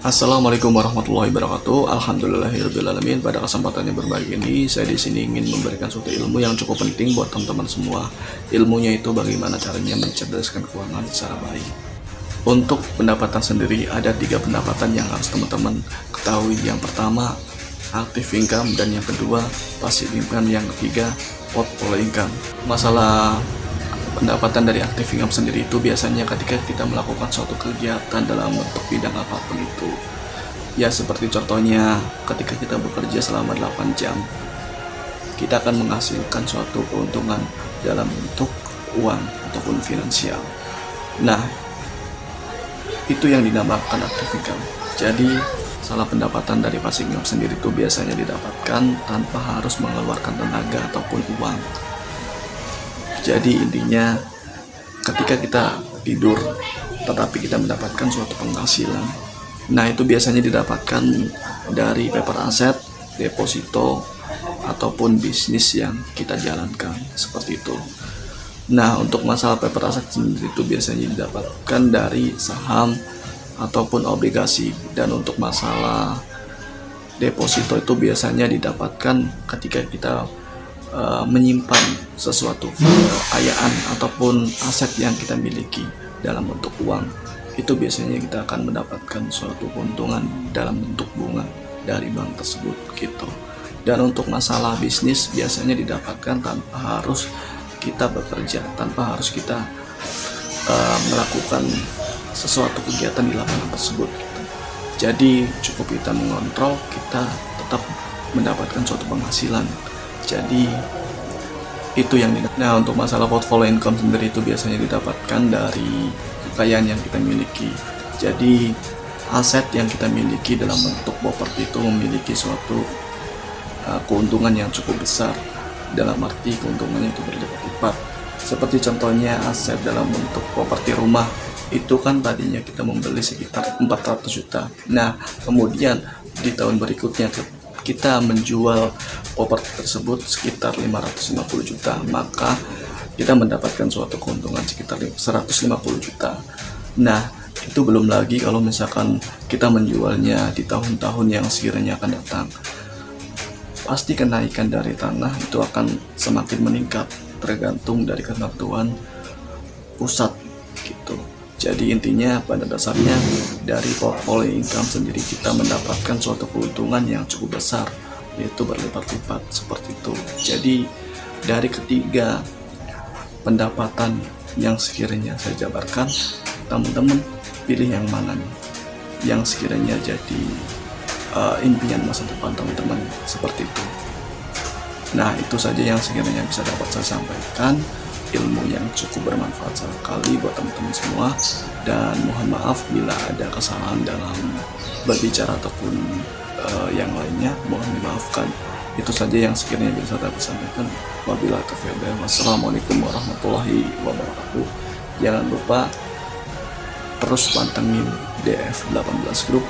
Assalamualaikum warahmatullahi wabarakatuh. Alhamdulillahirobbilalamin. Pada kesempatan yang berbahagia ini, saya di sini ingin memberikan suatu ilmu yang cukup penting buat teman-teman semua. Ilmunya itu bagaimana caranya mencerdaskan keuangan secara baik. Untuk pendapatan sendiri ada 3 pendapatan yang harus teman-teman ketahui. Yang pertama, active income, dan yang kedua, passive income, yang ketiga, portfolio income. Masalah pendapatan dari active income sendiri itu biasanya ketika kita melakukan suatu kegiatan dalam bentuk bidang apapun itu. Ya seperti contohnya ketika kita bekerja selama 8 jam, kita akan menghasilkan suatu keuntungan dalam bentuk uang ataupun finansial. Nah, itu yang dinamakan active income. Jadi, salah pendapatan dari passive income sendiri itu biasanya didapatkan tanpa harus mengeluarkan tenaga ataupun uang. Jadi intinya ketika kita tidur tetapi kita mendapatkan suatu penghasilan, nah itu biasanya didapatkan dari paper aset, deposito, ataupun bisnis yang kita jalankan seperti itu. Nah, untuk masalah paper aset sendiri itu biasanya didapatkan dari saham ataupun obligasi, dan untuk masalah deposito itu biasanya didapatkan ketika kita menyimpan sesuatu kekayaan ataupun aset yang kita miliki dalam bentuk uang. Itu biasanya kita akan mendapatkan suatu keuntungan dalam bentuk bunga dari bank tersebut gitu. Dan untuk masalah bisnis biasanya didapatkan tanpa harus kita bekerja, tanpa harus kita melakukan sesuatu kegiatan di lapangan tersebut gitu. Jadi cukup kita mengontrol, kita tetap mendapatkan suatu penghasilan. Jadi itu yang Nah, untuk masalah portfolio income sendiri itu biasanya didapatkan dari kekayaan yang kita miliki. Jadi aset yang kita miliki dalam bentuk properti itu memiliki suatu keuntungan yang cukup besar, dalam arti keuntungannya itu berlipat-lipat. Seperti contohnya aset dalam bentuk properti rumah, itu kan tadinya kita membeli sekitar 400 juta. Nah, kemudian di tahun berikutnya kita menjual properti tersebut sekitar 550 juta, maka kita mendapatkan suatu keuntungan sekitar 150 juta. Nah, itu belum lagi kalau misalkan kita menjualnya di tahun-tahun yang sekiranya akan datang. Pasti kenaikan dari tanah itu akan semakin meningkat tergantung dari ketentuan pusat gitu. Jadi intinya pada dasarnya dari portfolio income sendiri kita mendapatkan suatu keuntungan yang cukup besar, yaitu berlipat-lipat seperti itu. Jadi dari ketiga pendapatan yang sekiranya saya jabarkan, teman-teman pilih yang mana nih yang sekiranya jadi impian masa depan teman-teman seperti itu. Nah, itu saja yang sekiranya bisa dapat saya sampaikan, ilmu yang cukup bermanfaat sekali buat teman-teman semua, dan mohon maaf bila ada kesalahan dalam berbicara ataupun yang lainnya, mohon dimaafkan. Itu saja yang sekiranya bisa dapat sampaikan. Wabillahi taufiq. Wassalamualaikum warahmatullahi wabarakatuh. Jangan lupa terus pantengin DF18 Group